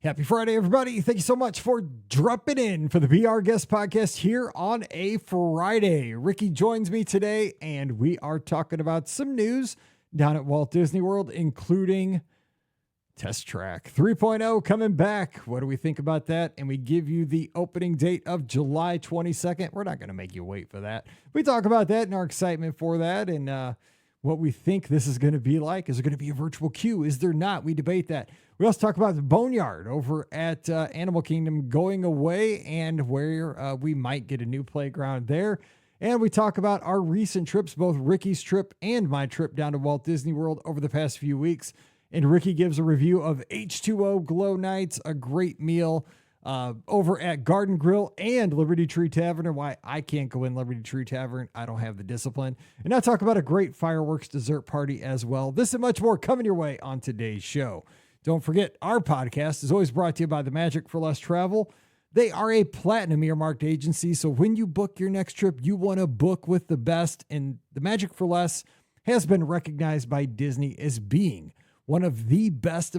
Happy Friday, everybody. Thank you so much for dropping in for the Be Our Guest podcast here on a Friday. Ricky joins me today, and we are talking about some news down at Walt Disney World, including Test Track 3.0 coming back. What do we think about that? And we give you the opening date of July 22nd. We're not going to make you wait for that. We talk about that and our excitement for that and what we think this is going to be like. Is there going to be a virtual queue? Is there not? We debate that. We also talk about the Boneyard over at Animal Kingdom going away and where we might get a new playground there. And we talk about our recent trips, both Ricky's trip and my trip down to Walt Disney World over the past few weeks. And Ricky gives a review of H20 Glow Nights, a great meal over at Garden Grill and Liberty Tree Tavern, and why I can't go in Liberty Tree Tavern. I don't have the discipline. And I talk about a great fireworks dessert party as well. This and much more coming your way on today's show. Don't forget, our podcast is always brought to you by the Magic for Less Travel. They are a platinum earmarked agency, so when you book your next trip, you want to book with the best. And the Magic for Less has been recognized by Disney as being one of the best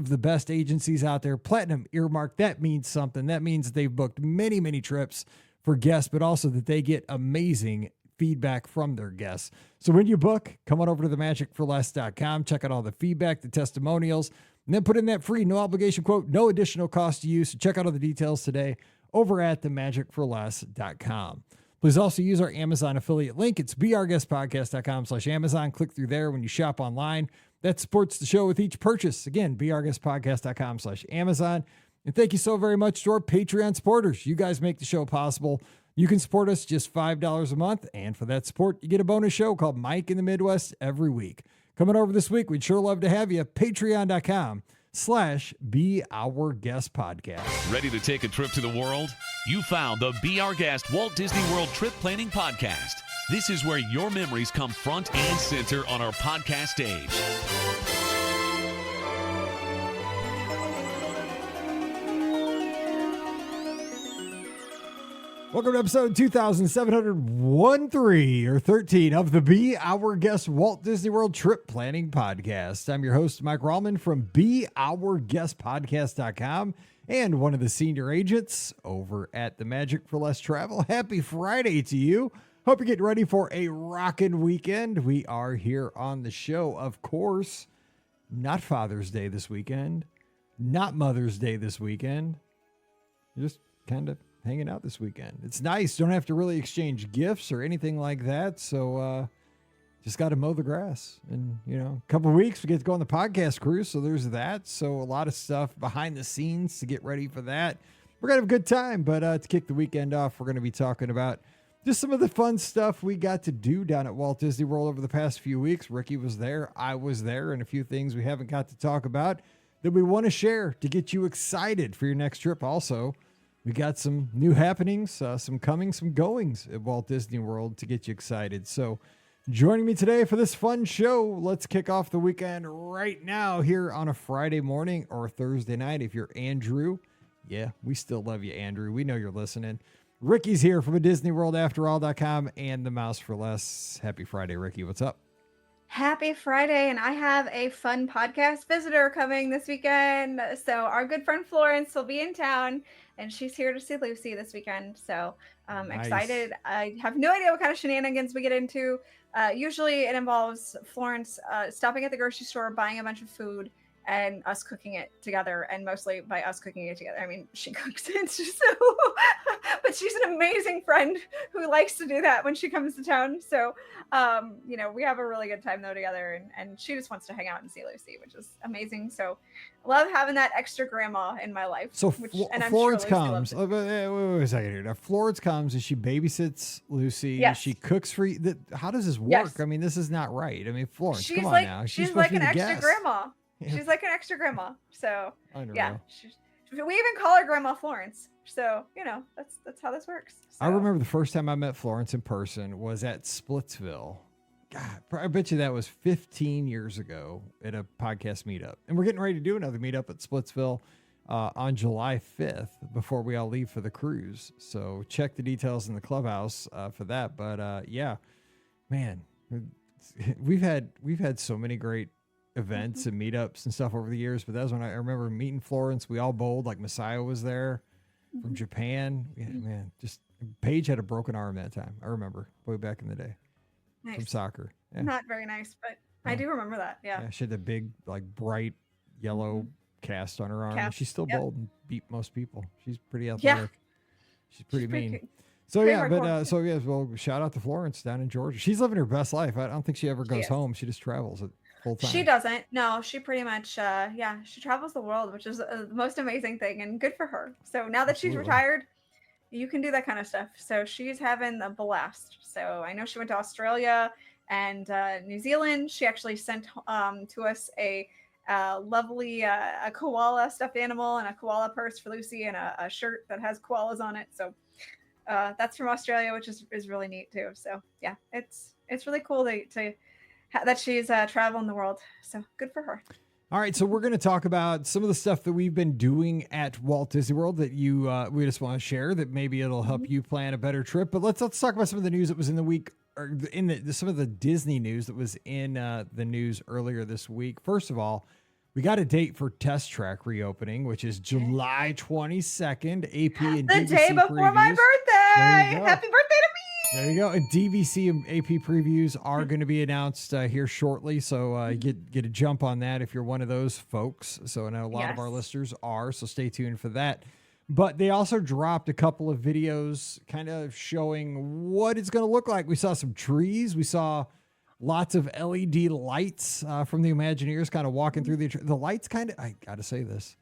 agencies out there. Platinum earmarked, that means something. That means they've booked many, many trips for guests, but also that they get amazing feedback from their guests. So when you book, come on over to themagicforless.com, check out all the feedback, the testimonials, and then put in that free, no obligation quote, no additional cost to you. So check out all the details today over at themagicforless.com. Please also use our Amazon affiliate link. It's beourguestpodcast.com/Amazon. Click through there when you shop online. That supports the show with each purchase. Again, beourguestpodcast.com/Amazon. And thank you so very much to our Patreon supporters. You guys make the show possible. You can support us just $5 a month. And for that support, you get a bonus show called Mike in the Midwest every week. Coming over this week, we'd sure love to have you. Patreon.com/beourguestpodcast. Ready to take a trip to the world? You found the Be Our Guest Walt Disney World Trip Planning Podcast. This is where your memories come front and center on our podcast stage. Welcome to episode 2713 or 13 of the Be Our Guest Walt Disney World Trip Planning Podcast. I'm your host, Mike Rallman from beourguestpodcast.com and one of the senior agents over at the Magic for Less Travel. Happy Friday to you. Hope you're getting ready for a rockin' weekend. We are here on the show, of course, not Father's Day this weekend, not Mother's Day this weekend. Just kind of hanging out this weekend. It's nice. Don't have to really exchange gifts or anything like that. So just got to mow the grass. And, you know, a couple of weeks we get to go on the podcast cruise. So there's that. So a lot of stuff behind the scenes to get ready for that. We're going to have a good time. But to kick the weekend off, we're going to be talking about just some of the fun stuff we got to do down at Walt Disney World over the past few weeks. Ricky was there. I was there. And a few things we haven't got to talk about that we want to share to get you excited for your next trip. Also, we got some new happenings, some comings, some goings at Walt Disney World to get you excited. So joining me today for this fun show, let's kick off the weekend right now here on a Friday morning or Thursday night. If you're Andrew, yeah, we still love you, Andrew. We know you're listening. Ricky's here from a DisneyWorldAfterAll.com and the Mouse for Less. Happy Friday, Ricky. What's up? Happy Friday, and I have a fun podcast visitor coming this weekend. So our good friend Florence will be in town, and she's here to see Lucy this weekend. So I'm excited. I have no idea what kind of shenanigans we get into. Usually it involves Florence stopping at the grocery store, buying a bunch of food, and us cooking it together. And mostly by us cooking it together, I mean, she cooks it. So, but she's an amazing friend who likes to do that when she comes to town. So, you know, we have a really good time though together, and she just wants to hang out and see Lucy, which is amazing. So I love having that extra grandma in my life. So Florence comes. Wait a second here. Now Florence comes and she babysits Lucy. Yes. She cooks for you. How does this work? Yes. I mean, this is not right. I mean, Florence, come on like, now. She's like an extra guest. grandma. Yeah. She's like an extra grandma. So yeah, we even call her Grandma Florence. So, you know, that's how this works. So. I remember the first time I met Florence in person was at Splitsville. God, I bet you that was 15 years ago at a podcast meetup. And we're getting ready to do another meetup at Splitsville on July 5th before we all leave for the cruise. So check the details in the clubhouse for that. But yeah, man, we've had so many great events and meetups and stuff over the years, but that was when I remember meeting Florence. We all bowled, like Messiah was there from Japan. Yeah, man, just Paige had a broken arm that time. I remember way back in the day from soccer. Yeah. Not very nice, but I do remember that. Yeah. She had the big, like bright yellow cast on her arm. And she still bowled and beat most people. She's pretty athletic. She's pretty mean. So well, shout out to Florence down in Georgia. She's living her best life. I don't think she ever goes home. She just travels at full time. She doesn't. No, she pretty much, she travels the world, which is the most amazing thing, and good for her. So now that she's retired, you can do that kind of stuff. So she's having a blast. So I know she went to Australia and New Zealand. She actually sent to us a lovely a koala stuffed animal and a koala purse for Lucy and a shirt that has koalas on it. So that's from Australia, which is really neat too. So yeah, it's really cool that she's traveling the world. So good for her. All right, so we're going to talk about some of the stuff that we've been doing at Walt Disney World that we just want to share that maybe it'll help you plan a better trip. But let's talk about some of the news that was in the week, or some of the Disney news that was in the news earlier this week. First of all, we got a date for Test Track reopening, which is July 22nd. AP and the DVC day before previews. my birthday. Happy birthday to me. There you go. And DVC and AP previews are going to be announced here shortly. So get a jump on that if you're one of those folks. So I know a lot of our listeners are. So stay tuned for that. But they also dropped a couple of videos kind of showing what it's going to look like. We saw some trees. We saw lots of LED lights from the Imagineers kind of walking through the lights. Kind of, I got to say this,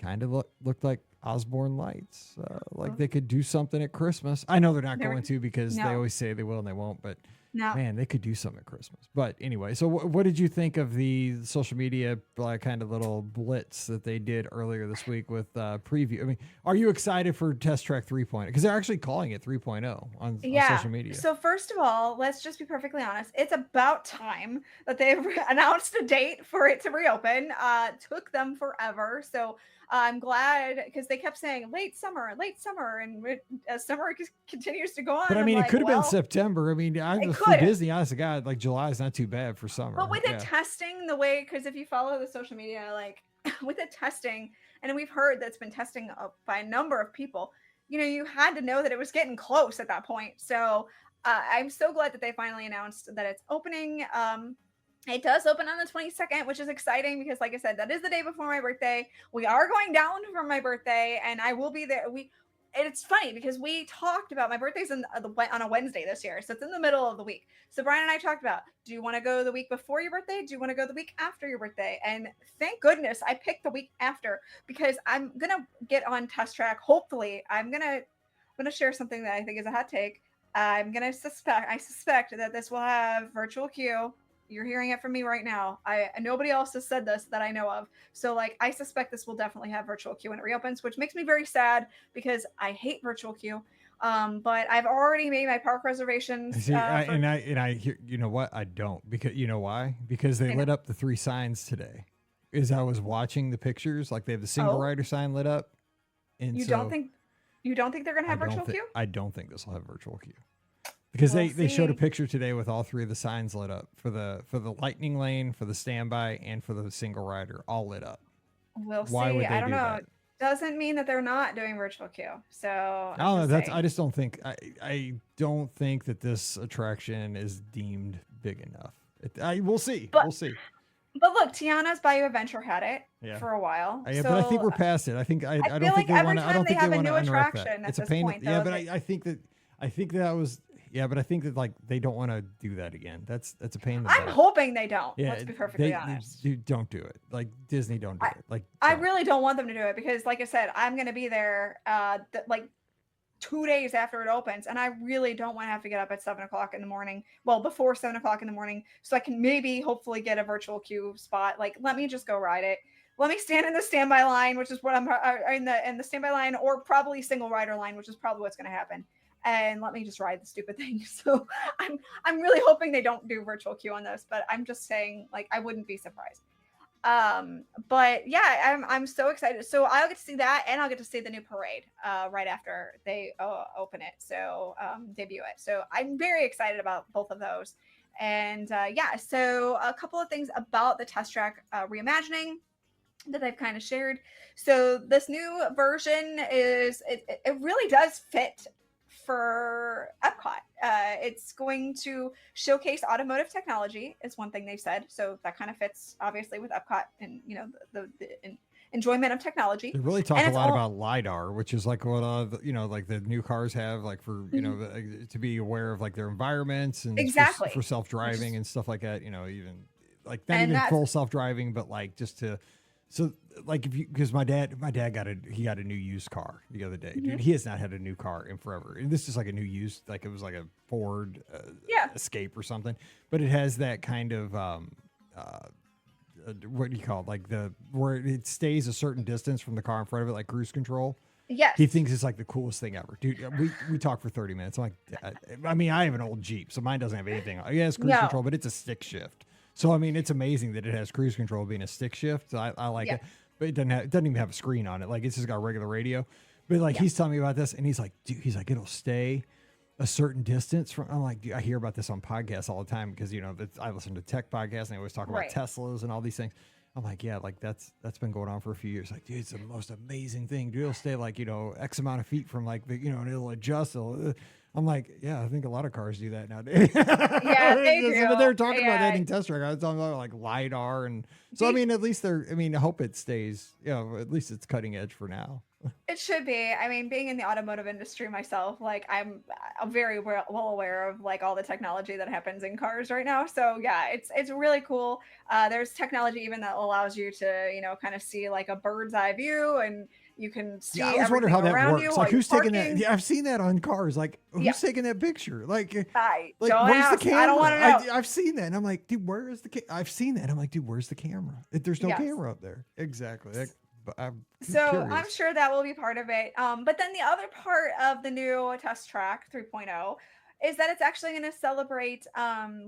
kind of looked like Osborne lights, like they could do something at Christmas. I know they're not going to because they always say they will and they won't, but man, they could do something at Christmas. But anyway, so what did you think of the social media kind of little blitz that they did earlier this week with preview? I mean, are you excited for Test Track 3.0? Because they're actually calling it 3.0 on social media. So first of all, let's just be perfectly honest. It's about time that they've announced a date for it to reopen. Took them forever. So I'm glad, because they kept saying late summer, and as summer continues to go on. But I mean, it could have been September. I mean, for Disney, honest to God, like July is not too bad for summer. But with the testing, the way, because if you follow the social media, like with the testing, and we've heard that's been testing by a number of people, you had to know that it was getting close at that point. So I'm so glad that they finally announced that it's opening. It does open on the 22nd, which is exciting because, like I said, that is the day before my birthday. We are going down for my birthday, and I will be there. It's funny because we talked about my birthday's on a Wednesday this year, so it's in the middle of the week. So Brian and I talked about, do you want to go the week before your birthday? Do you want to go the week after your birthday? And thank goodness I picked the week after, because I'm gonna get on Test Track. Hopefully, I'm gonna share something that I think is a hot take. I suspect that this will have virtual queue. You're hearing it from me right now. Nobody else has said this that I know of. So I suspect this will definitely have virtual queue when it reopens, which makes me very sad because I hate virtual queue. But I've already made my park reservations. I hear, you know what? I don't, because you know why? Because they lit up the 3 signs today. As I was watching the pictures, like they have the single rider sign lit up. And you don't think they're gonna have virtual queue? I don't think this will have virtual queue. Because they showed a picture today with all 3 of the signs lit up for the lightning lane, for the standby, and for the single rider, all lit up. We'll see. I don't know. That? Doesn't mean that they're not doing virtual queue. So I just don't think I don't think that this attraction is deemed big enough. We'll see. We'll see. But look, Tiana's Bayou Adventure had it for a while. Yeah, but I think we're past it. I think I don't think they want to. I don't think they want to unearth that. It's a pain. But I think that was. Yeah, but I think that they don't want to do that again. That's a pain in the butt. I'm hoping they don't. Let's be perfectly honest. Don't do it. Disney, don't do it. I really don't want them to do it because, like I said, I'm going to be there 2 days after it opens, and I really don't want to have to get up at 7 o'clock in the morning. Well, before 7 o'clock in the morning, so I can hopefully get a virtual queue spot. Let me just go ride it. Let me stand in the standby line, which is what I'm in the standby line, or probably single rider line, which is probably what's going to happen. And let me just ride the stupid thing. So I'm really hoping they don't do virtual queue on this, but I'm just saying, I wouldn't be surprised. But yeah, I'm so excited. So I'll get to see that, and I'll get to see the new parade right after they open it. So debut it. So I'm very excited about both of those. And yeah, so a couple of things about the test track reimagining that I've kind of shared. So this new version it really does fit for Epcot. It's going to showcase automotive technology is one thing they've said. So that kind of fits obviously with Epcot and the enjoyment of technology. They really talk a lot about LiDAR, which is like what like the new cars have, like for to be aware of like their environments and exactly for self-driving and stuff like that. Even like not even full self-driving, but like just to. So like because my dad got a new used car the other day. Dude, he has not had a new car in forever. And this is like a new used, like it was like a Ford Escape or something. But it has that kind of what do you call it? Like where it stays a certain distance from the car in front of it, like cruise control. Yes. He thinks it's like the coolest thing ever. Dude, we talked for 30 minutes. I'm like, I mean, I have an old Jeep, so mine doesn't have anything. It has cruise control, but it's a stick shift. So, I mean, it's amazing that it has cruise control being a stick shift. So I like it. But it doesn't even have a screen on it. Like, it's just got a regular radio. But, like, he's telling me about this, and he's like, dude, it'll stay a certain distance from. I'm like, dude, I hear about this on podcasts all the time because, I listen to tech podcasts, and they always talk about Teslas and all these things. I'm like, yeah, like, that's been going on for a few years. Like, dude, it's the most amazing thing. Dude, it'll stay, like, X amount of feet from, like, and it'll adjust. I'm like, yeah, I think a lot of cars do that nowadays. Yeah, they do. But they're talking about that in test track. I was talking about like LiDAR. And so, I mean, at least I hope it stays, at least it's cutting edge for now. It should be. I mean, being in the automotive industry myself, like I'm very well aware of like all the technology that happens in cars right now. So yeah, it's really cool. There's technology even that allows you to, kind of see like a bird's eye view and you can see I always wonder how that works. Like who's taking that? Yeah, I've seen that on cars. Like who's taking that picture? Like don't where's ask. the camera? I don't want to know. I've seen that. And I'm like, dude, where is the I've seen that. I'm like, dude, where's the camera? There's no camera up there. Exactly. I'm sure that will be part of it. But then the other part of the new test track 3.0 is that it's actually going to celebrate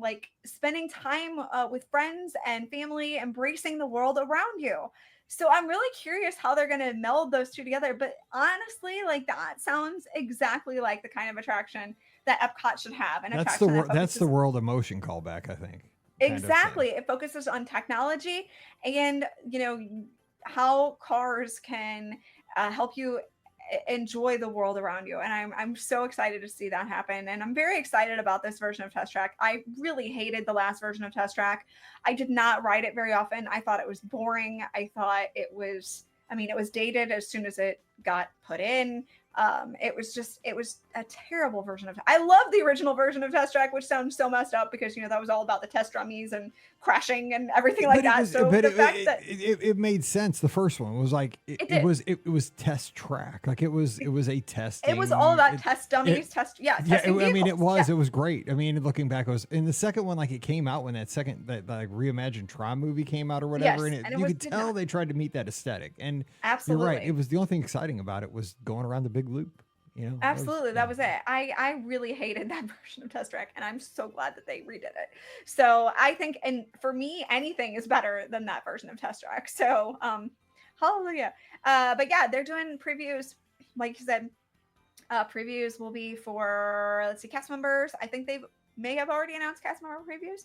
like spending time with friends and family, embracing the world around you. So I'm really curious how they're going to meld those two together. But honestly, like that sounds exactly like the kind of attraction that Epcot should have. And that's the world of motion callback, I think. Exactly. It focuses on technology and, how cars can help you enjoy the world around you. And I'm so excited to see that happen. And I'm very excited about this version of Test Track. I really hated the last version of Test Track. I did not ride it very often. I thought it was boring. I thought it was dated as soon as it got put in. It was a terrible version of. I love the original version of Test Track, which sounds so messed up because that was all about the test dummies and crashing and everything like that. It made sense. The first one was like it was Test Track, like it was a test. It was all about test dummies. It was great. I mean, looking back, it was in the second one, like it came out when that like reimagined Tron movie came out or whatever, and you could tell they tried to meet that aesthetic. And absolutely, you're right. It was the only thing exciting about it was going around the big loop. Absolutely. That was it. I really hated that version of Test Track, and I'm so glad that they redid it. So I think, and for me, anything is better than that version of Test Track. So hallelujah. But yeah, they're doing previews. Like you said, previews will be for, cast members. I think they may have already announced cast member previews.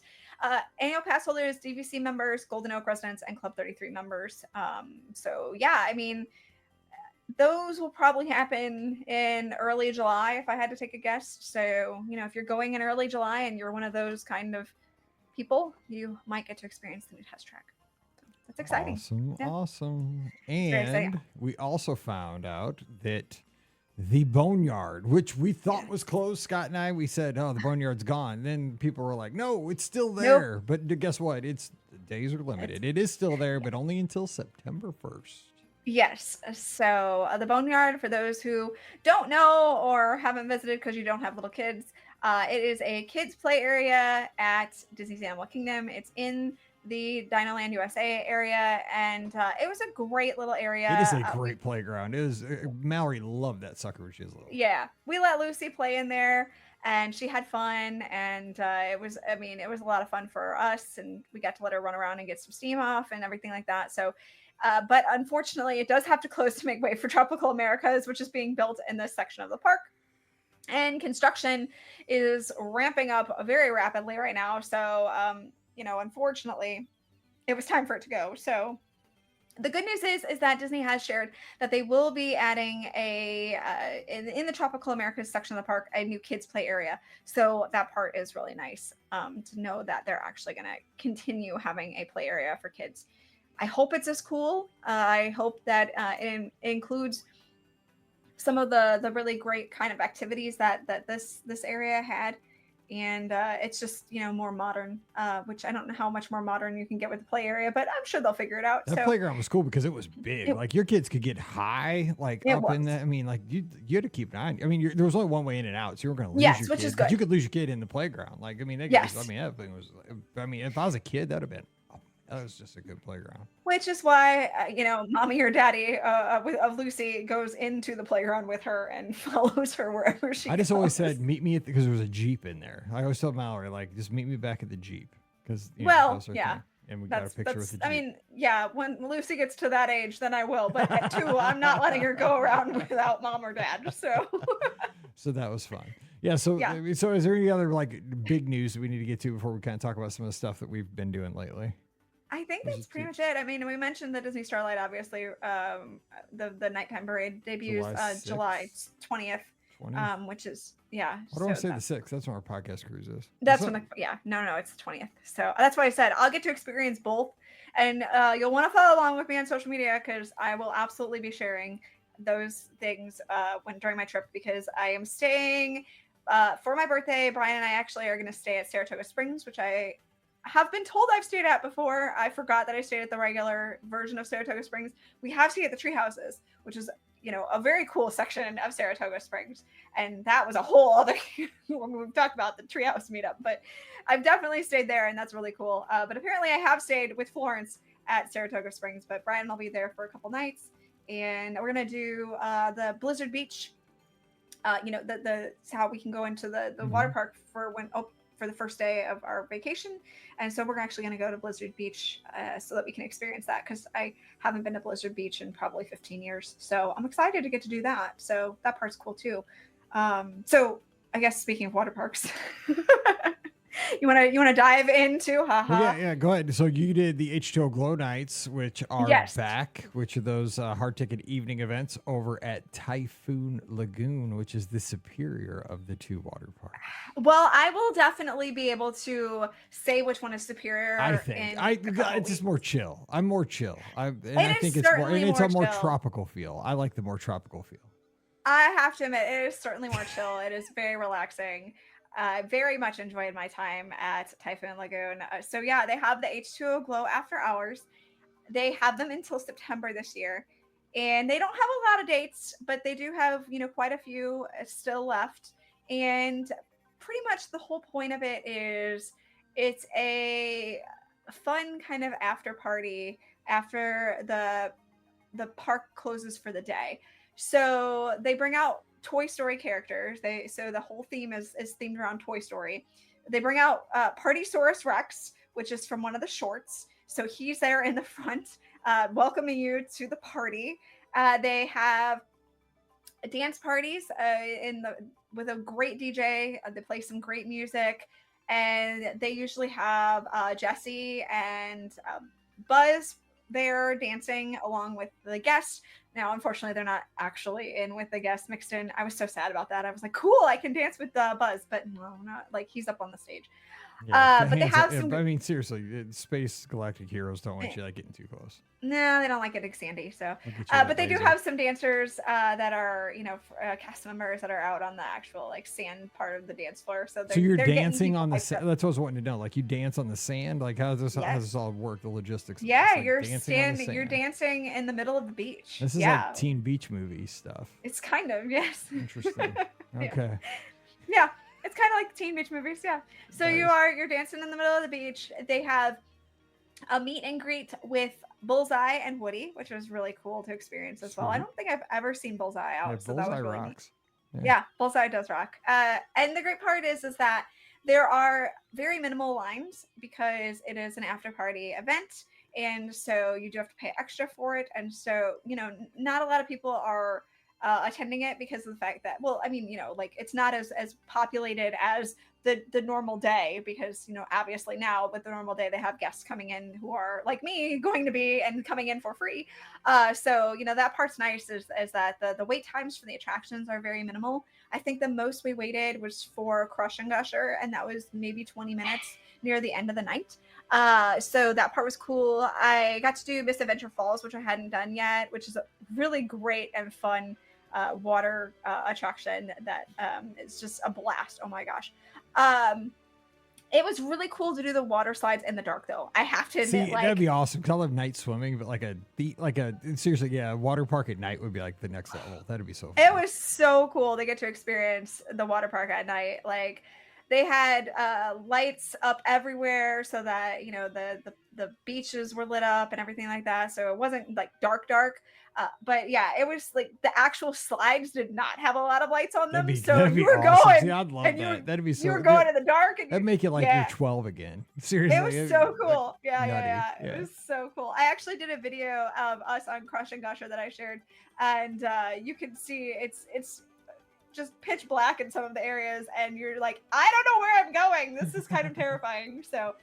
Annual pass holders, DVC members, Golden Oak residents, and Club 33 members. So yeah, I mean, those will probably happen in early July if I had to take a guess. So, if you're going in early July and you're one of those kind of people, you might get to experience the new Test Track. So that's exciting. Awesome. And we also found out that the Boneyard, which we thought was closed, Scott and I, we said, oh, the Boneyard's gone. Then people were like, no, it's still there. Nope. But guess what? The days are limited. It is still there, but only until September 1st. Yes. So the Boneyard, for those who don't know or haven't visited because you don't have little kids, it is a kids play area at Disney's Animal Kingdom. It's in the Dinoland USA area, and it was a great little area. It is a great playground. It is. Mallory loved that sucker when she was little. Yeah, we let Lucy play in there, and she had fun, and it was a lot of fun for us, and we got to let her run around and get some steam off and everything like that. So. But unfortunately, it does have to close to make way for Tropical Americas, which is being built in this section of the park. And construction is ramping up very rapidly right now. So, unfortunately, it was time for it to go. So the good news is that Disney has shared that they will be adding in the Tropical Americas section of the park, a new kids play area. So that part is really nice to know that they're actually going to continue having a play area for kids. I hope it's as cool. I hope that it includes some of the really great kind of activities that this area had. And it's just, more modern, which I don't know how much more modern you can get with the play area, but I'm sure they'll figure it out. That playground was cool because it was big. Like your kids could get high, like up in that. I mean, like you had to keep an eye. I mean, there was only one way in and out, so you were going to lose your kid. Which is good. You could lose your kid in the playground. Like, I mean, that thing was. I mean, if I was a kid, that'd have been. That was just a good playground. Which is why, mommy or daddy of Lucy goes into the playground with her and follows her wherever she goes. I just always said, meet me because there was a Jeep in there. I always told Mallory, like, just meet me back at the Jeep. Because, yeah. And we got a picture with the Jeep. I mean, yeah, when Lucy gets to that age, then I will. But at 2, I'm not letting her go around without mom or dad. So. So that was fun. Yeah. So is there any other, like, big news that we need to get to before we kind of talk about some of the stuff that we've been doing lately? I think that's pretty much it. I mean, we mentioned the Disney Starlight, obviously. The nighttime parade debuts July 20th, which is, Why do I say the 6th? That's when our podcast cruise is. That's when no, it's the 20th. So that's why I said I'll get to experience both. And you'll want to follow along with me on social media because I will absolutely be sharing those things during my trip because I am staying for my birthday. Brian and I actually are going to stay at Saratoga Springs, which I have been told I've stayed at before. I forgot that I stayed at the regular version of Saratoga Springs. We have stayed at the tree houses, which is, a very cool section of Saratoga Springs. And that was a whole other, when we've talked about the treehouse meetup, but I've definitely stayed there and that's really cool. But apparently I have stayed with Florence at Saratoga Springs, but Brian will be there for a couple nights and we're going to do the Blizzard Beach, how we can go into the water park for the first day of our vacation. And so we're actually going to go to Blizzard Beach so that we can experience that because I haven't been to Blizzard Beach in probably 15 years. So I'm excited to get to do that. So that part's cool too. So I guess speaking of water parks, you want to dive into Yeah, go ahead. So you did the H20 Glow Nights, which are back, which are those hard ticket evening events over at Typhoon Lagoon, which is the superior of the 2 water parks. Well, I will definitely be able to say which one is superior. I think it's just more chill. I'm more chill. I think it's a more tropical feel. I like the more tropical feel. I have to admit, it is certainly more chill. It is very relaxing. I very much enjoyed my time at Typhoon Lagoon. So yeah, they have the H20 Glow After Hours. They have them until September this year. And they don't have a lot of dates, but they do have, quite a few still left. And pretty much the whole point of it is it's a fun kind of after party after the park closes for the day. So they bring out Toy Story characters. So the whole theme is themed around Toy Story. They bring out Partysaurus Rex, which is from one of the shorts. So he's there in the front, welcoming you to the party. They have dance parties with a great DJ. They play some great music, and they usually have Jesse and Buzz there dancing along with the guests. Now, unfortunately, they're not actually in with the guests mixed in. I was so sad about that. I was like, cool, I can dance with Buzz, but no, not like he's up on the stage. Yeah, but they have some. I mean, seriously, Space Galactic Heroes don't want you getting too close. No, they don't like getting Sandy. So, but they do have some dancers that are, cast members that are out on the actual sand part of the dance floor. So you're dancing on the sand. That's what I was wanting to know. Like you dance on the sand. Like how does this all work? The logistics. Yeah, you're dancing. You're dancing in the middle of the beach. This is like teen beach movie stuff. It's kind of Interesting. Okay. Yeah. It's kind of like teen beach movies, yeah. So you're dancing in the middle of the beach. They have a meet and greet with Bullseye and Woody, which was really cool to experience as well. I don't think I've ever seen Bullseye out, so that was really rocks. Neat. Yeah, Bullseye does rock. And the great part is that there are very minimal lines because it is an after party event, and so you do have to pay extra for it. And so not a lot of people are attending it because of the fact that, well, I mean, like it's not as populated as the normal day, because obviously now with the normal day they have guests coming in who are like me going to be and coming in for free. So that part's nice, is that the wait times for the attractions are very minimal. I think the most we waited was for Crush and Gusher, and that was maybe 20 minutes near the end of the night. So that part was cool. I got to do Misadventure Falls, which I hadn't done yet, which is a really great and fun water attraction that is just a blast. Oh my gosh. It was really cool to do the water slides in the dark, though. I have to admit, that'd be awesome. Cause I love night swimming, but seriously, yeah, a water park at night would be like the next level. That'd be so fun. It was so cool to get to experience the water park at night. Like, they had lights up everywhere so that the beaches were lit up and everything like that. So it wasn't like dark. But yeah, it was like the actual slides did not have a lot of lights on them. So you were awesome. going. See, I'd love that. That'd be so. You were going in the dark. And that'd make it like you're 12 again. Seriously, it was so cool. Like, yeah. It was so cool. I actually did a video of us on Crush and Gusher that I shared, and you can see it's just pitch black in some of the areas, and you're like, I don't know where I'm going. This is kind of terrifying. So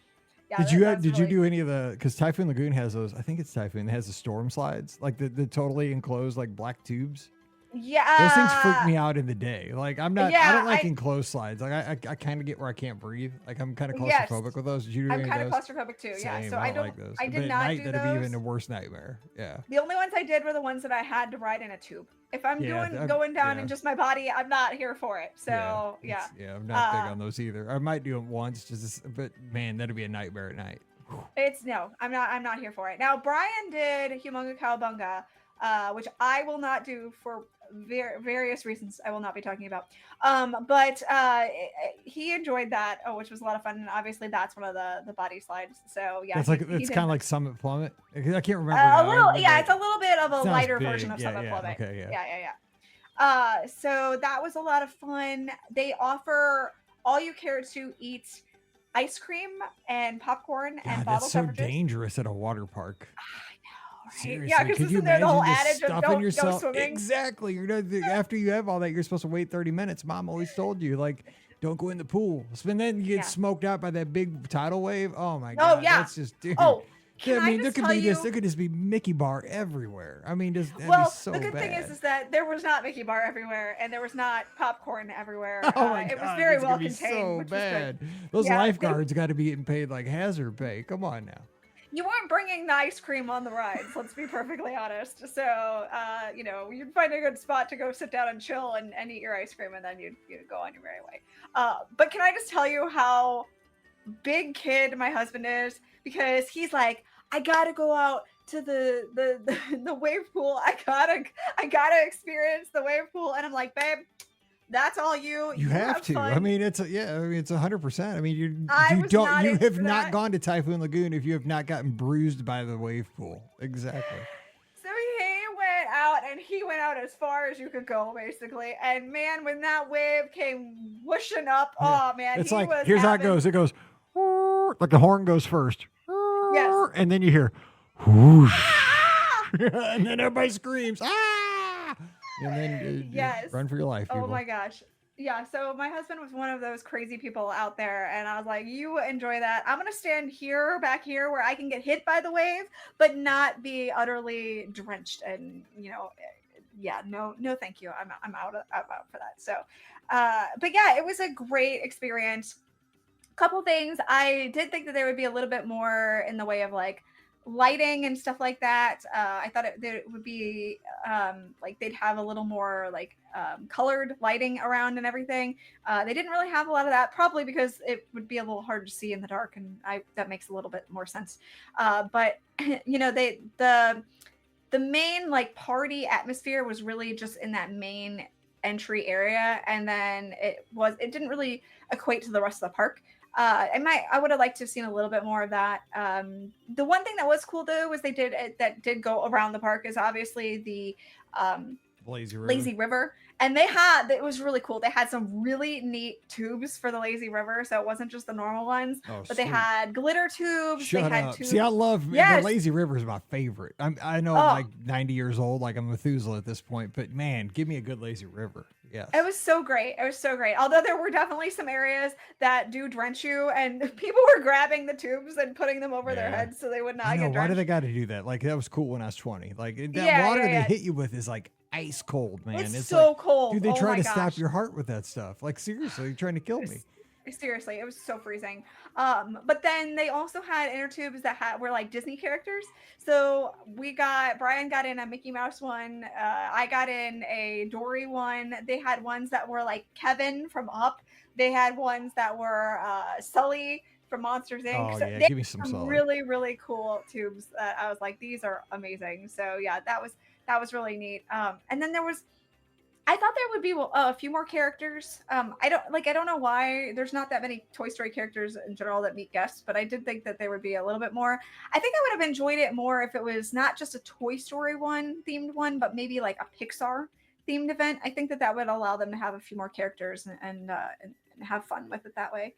yeah. Did you do any of the, because Typhoon Lagoon has those, I think it's Typhoon that has the storm slides, like the totally enclosed like black tubes? Yeah, those things freak me out in the day. Like I don't like enclosed slides. Like I kind of get where I can't breathe. Like I'm kind of claustrophobic with those. Did you do any of those? I'm kind of claustrophobic too. Same, yeah, so I don't like those. I did but not at night, do that'd those. be even a worse nightmare. Yeah. The only ones I did were the ones that I had to ride in a tube. If I'm going down in just my body, I'm not here for it. So yeah. I'm not big on those either. I might do them once, but man, that'd be a nightmare at night. I'm not here for it. Now Brian did Humunga Cowabunga, which I will not do for various reasons I will not be talking about. But he enjoyed that, which was a lot of fun, and obviously that's one of the body slides. So yeah, it's kind of like Summit Plummet. I can't remember. It's a little bit of a lighter version of Summit Plummet. Okay, yeah. So that was a lot of fun. They offer all you care to eat ice cream and popcorn and bottled beverages. That's so dangerous at a water park. I know, right? Seriously, yeah, because isn't there the whole adage of don't go swimming? Exactly. After you have all that, you're supposed to wait 30 minutes. Mom always told you, like, don't go in the pool. And then you get smoked out by that big tidal wave. Oh my God. That's just, dude. Oh, there could just be Mickey Bar everywhere. I mean, that'd be so the good bad. thing is that there was not Mickey Bar everywhere, and there was not popcorn everywhere. Oh my God, it was very well contained. So bad. Those lifeguards got to be getting paid like hazard pay. Come on now. You weren't bringing the ice cream on the rides. Let's be perfectly honest. So, you'd find a good spot to go sit down and chill and eat your ice cream, and then you'd go on your merry way. But can I just tell you how big kid my husband is? Because he's like, I gotta go out to the wave pool. I gotta experience the wave pool. And I'm like, babe, that's all you. You have to. Fun. I mean, it's 100%. I mean, you have not gone to Typhoon Lagoon if you have not gotten bruised by the wave pool. Exactly. So he went out as far as you could go, basically. And man, when that wave came whooshing up, oh man, it's like, here's how it goes. It goes like the horn goes first. Yes. And then you hear whoosh. And then everybody screams, ah! And then run for your life, people. Oh my gosh. Yeah, so my husband was one of those crazy people out there, and I was like, you enjoy that. I'm going to stand back here where I can get hit by the wave, but not be utterly drenched and, no thank you. I'm out for that. So, but yeah, it was a great experience. Couple things. I did think that there would be a little bit more in the way of like lighting and stuff like that. I thought it would be like they'd have a little more like colored lighting around and everything. They didn't really have a lot of that, probably because it would be a little hard to see in the dark, and that makes a little bit more sense. But the main like party atmosphere was really just in that main entry area, and then it didn't really equate to the rest of the park. I would have liked to have seen a little bit more of that. The one thing that was cool though was that did go around the park is obviously the Lazy River. And it was really cool. They had some really neat tubes for the Lazy River. So it wasn't just the normal ones, but they had glitter tubes. Shut they had up. tubes. See, I love the Lazy River is my favorite. I know I'm like 90 years old, like I'm Methuselah at this point, but man, give me a good Lazy River. Yes. It was so great. It was so great. Although there were definitely some areas that do drench you, and people were grabbing the tubes and putting them over their heads so they would not get drenched. Why do they got to do that? Like, that was cool when I was 20. Like, that water they hit you with is like ice cold, man. It's so like, cold. Dude, they try to stop your heart with that stuff. Like, seriously, you're trying to kill me. Seriously, it was so freezing. But then they also had inner tubes that were like Disney characters. So Brian got in a Mickey Mouse one. I got in a Dory one. They had ones that were like Kevin from Up. They had ones that were Sully from Monsters Inc. Oh, so yeah, give me some Sully. Really, really cool tubes that I was like, these are amazing. So yeah, that was really neat. And then I thought there would be a few more characters. I don't know why there's not that many Toy Story characters in general that meet guests, but I did think that there would be a little bit more. I think I would have enjoyed it more if it was not just a Toy Story themed one, but maybe like a Pixar themed event. I think that would allow them to have a few more characters and have fun with it that way.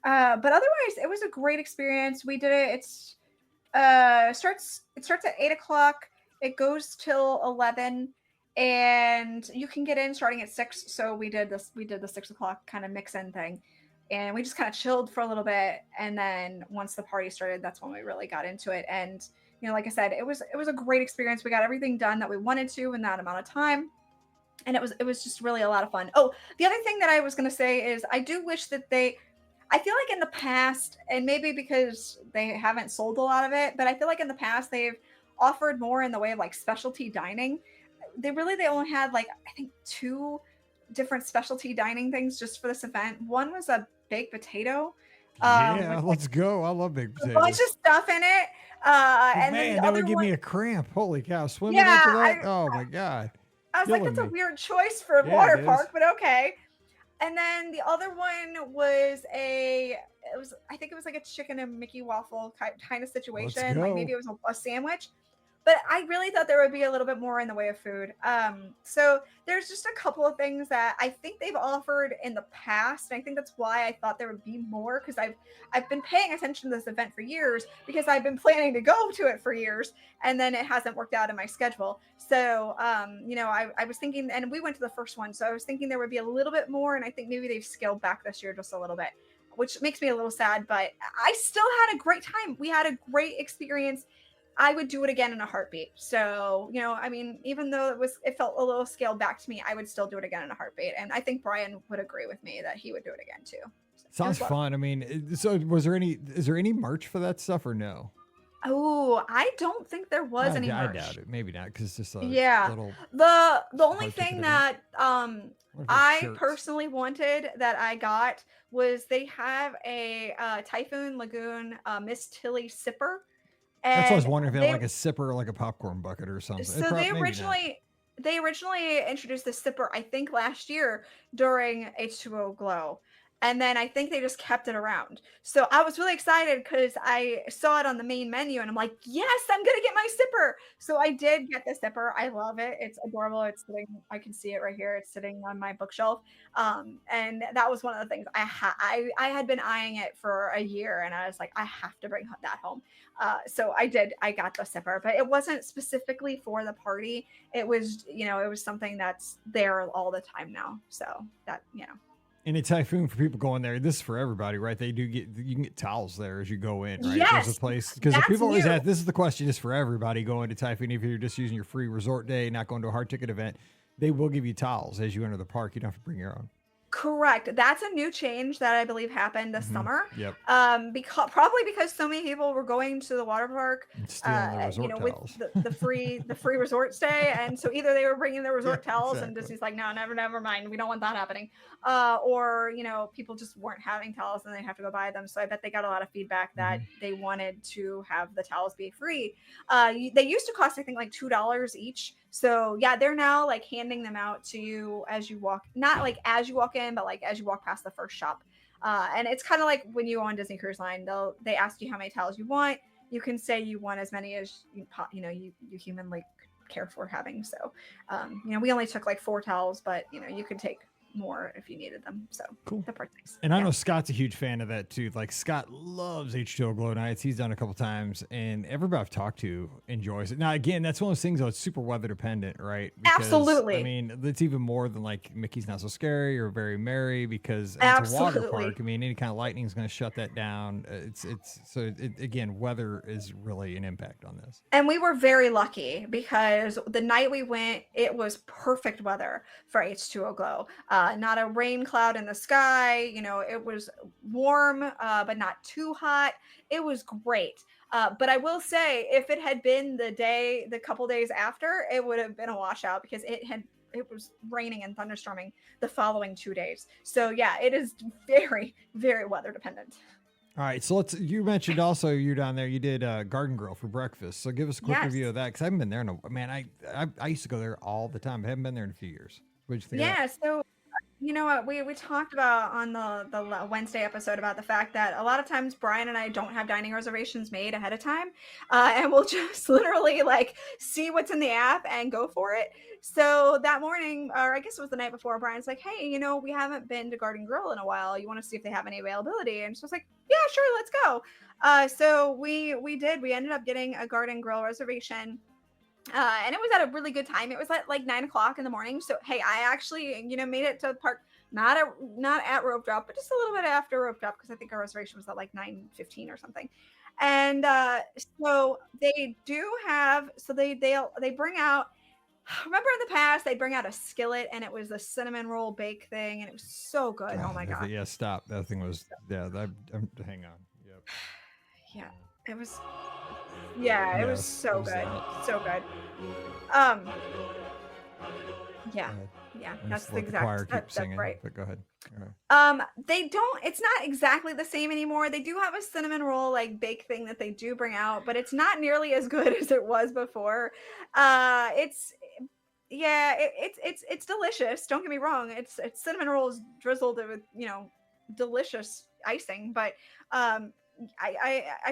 But otherwise, it was a great experience. We did it. It starts at 8:00. It goes till 11. And you can get in starting at 6. So we did the 6:00 kind of mix in thing, and we just kind of chilled for a little bit. And then once the party started, that's when we really got into it. And, like I said, it was a great experience. We got everything done that we wanted to in that amount of time. And it was just really a lot of fun. Oh, the other thing that I was going to say is I do wish that I feel like in the past, and maybe because they haven't sold a lot of it, but I feel like in the past they've offered more in the way of like specialty dining. They only had like, I think 2 different specialty dining things just for this event. One was a baked potato. Let's go. I love baked potatoes. A bunch of stuff in it. And man, then that would give me a cramp. Holy cow. Swimming after that? Oh my God. I was like, that's a weird choice for a water park, but okay. And then the other one was I think it was like a chicken and Mickey waffle kind of situation. Like maybe it was a sandwich. But I really thought there would be a little bit more in the way of food. So there's just a couple of things that I think they've offered in the past. And I think that's why I thought there would be more, because I've been paying attention to this event for years, because I've been planning to go to it for years, and then it hasn't worked out in my schedule. So, I was thinking, and we went to the first one, so I was thinking there would be a little bit more, and I think maybe they've scaled back this year just a little bit, which makes me a little sad, but I still had a great time. We had a great experience. I would do it again in a heartbeat. So, even though it felt a little scaled back to me, I would still do it again in a heartbeat. And I think Brian would agree with me that he would do it again too. Sounds fun. I mean, so is there any merch for that stuff or no? Oh, I don't think there was any merch. I doubt it. Maybe not, because it's just little. The only thing that I personally wanted that I got was they have a Typhoon Lagoon Miss Tilly sipper. That's what I was wondering, if they had like a sipper, like a popcorn bucket or something. So they originally introduced the sipper, I think, last year during H20 Glow. And then I think they just kept it around. So I was really excited because I saw it on the main menu and I'm like, yes, I'm going to get my sipper. So I did get the sipper. I love it. It's adorable. I can see it right here. It's sitting on my bookshelf. And that was one of the things I had been eyeing it for a year, and I was like, I have to bring that home. So I got the sipper, but it wasn't specifically for the party. It was, it was something that's there all the time now. So that, And a Typhoon, for people going there, this is for everybody, right? You can get towels there as you go in, right? Yes, there's a place, because people always ask, this is the question, is for everybody going to Typhoon. If you're just using your free resort day, not going to a hard ticket event, they will give you towels as you enter the park. You don't have to bring your own. Correct. That's a new change that I believe happened this summer. Yep. Because so many people were going to the water park, with the free resort stay, and so either they were bringing their resort towels, and Disney's like, no, never mind, we don't want that happening, or people just weren't having towels and they have to go buy them. So I bet they got a lot of feedback that they wanted to have the towels be free. They used to cost, I think, like $2 each. So yeah, they're now like handing them out to you as you walk, not like as you walk in, but like as you walk past the first shop. And it's kind of like when you go on Disney Cruise Line, they ask you how many towels you want. You can say you want as many as you humanly care for having. So, we only took like 4 towels, but you could take more if you needed them. So cool. The part's nice. And I know Scott's a huge fan of that too. Like Scott loves H2O Glow Nights. He's done a couple times, and everybody I've talked to enjoys it. Now, again, that's one of those things though. It's super weather dependent, right? Because, Absolutely. I mean, it's even more than like Mickey's Not So Scary or Very Merry, because it's a water park. I mean, any kind of lightning is going to shut that down. Again, weather is really an impact on this. And we were very lucky because the night we went, it was perfect weather for H2O Glow. Not a rain cloud in the sky. It was warm, but not too hot. It was great. But I will say, if it had been the couple days after, it would have been a washout because it was raining and thunderstorming the following 2 days. So yeah, it is very, very weather dependent. All right, so you mentioned also you're down there. You did Garden Grill for breakfast. So give us a quick review of that, because I haven't been there I used to go there all the time. I haven't been there in a few years. What'd you think of that? Yeah, so you know what we talked about on the Wednesday episode about the fact that a lot of times Brian and I don't have dining reservations made ahead of time, and we'll just literally like see what's in the app and go for it. So that morning, or I guess it was the night before, Brian's like, hey, we haven't been to Garden Grill in a while. You want to see if they have any availability? And so I was like, yeah, sure, let's go. So we did. We ended up getting a Garden Grill reservation. And it was at a really good time. It was at like 9 o'clock in the morning. So, hey, I actually, made it to the park, not at rope drop, but just a little bit after rope drop, because I think our reservation was at like 9:15 or something. And so they do have, so they bring out, remember in the past, they bring out a skillet and it was the cinnamon roll bake thing. And it was so good. Oh my God. Yeah, stop. That thing was, hang on. Yep. Yeah, it was. Yeah, it was so good. So good. Yeah, that's the exact. Choir keep singing, right. But go ahead. All right. They don't. It's not exactly the same anymore. They do have a cinnamon roll like bake thing that they do bring out, but it's not nearly as good as it was before. It's delicious. Don't get me wrong. It's cinnamon rolls drizzled with delicious icing, but I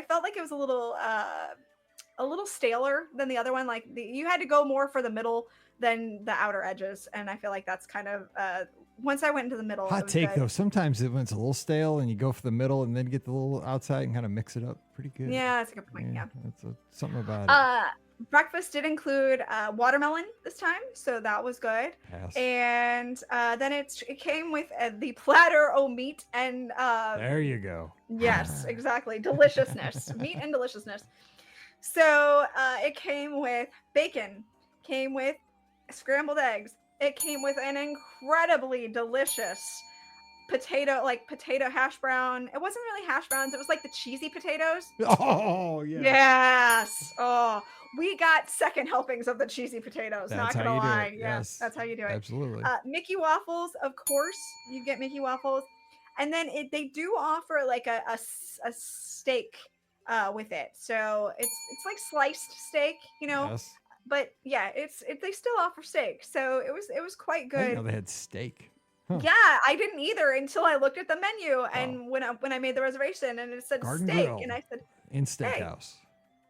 felt like it was a little staler than the other one. Like you had to go more for the middle than the outer edges, and I feel like that's kind of once I went into the middle. Hot take though, sometimes when it's a little stale and you go for the middle and then get the little outside and kind of mix it up, pretty good. Yeah, that's a good point. Yeah, that's something about it. Breakfast did include watermelon this time, so that was good. Pass. And then it came with the platter o' meat and there you go. Yes, exactly. Deliciousness. Meat and deliciousness. So it came with bacon, came with scrambled eggs. It came with an incredibly delicious potato hash brown. It wasn't really hash browns. It was like the cheesy potatoes. Oh, yeah. Yes. Oh, we got second helpings of the cheesy potatoes. That's not gonna lie. Yes, that's how you do it. Absolutely. Mickey waffles, of course. You get Mickey waffles, and then they do offer like a steak with it. So it's like sliced steak, Yes. But yeah, they still offer steak. So it was quite good. I didn't know they had steak. Huh. Yeah, I didn't either until I looked at the menu and when I made the reservation and it said Garden steak Grill and I said in Steakhouse. Hey.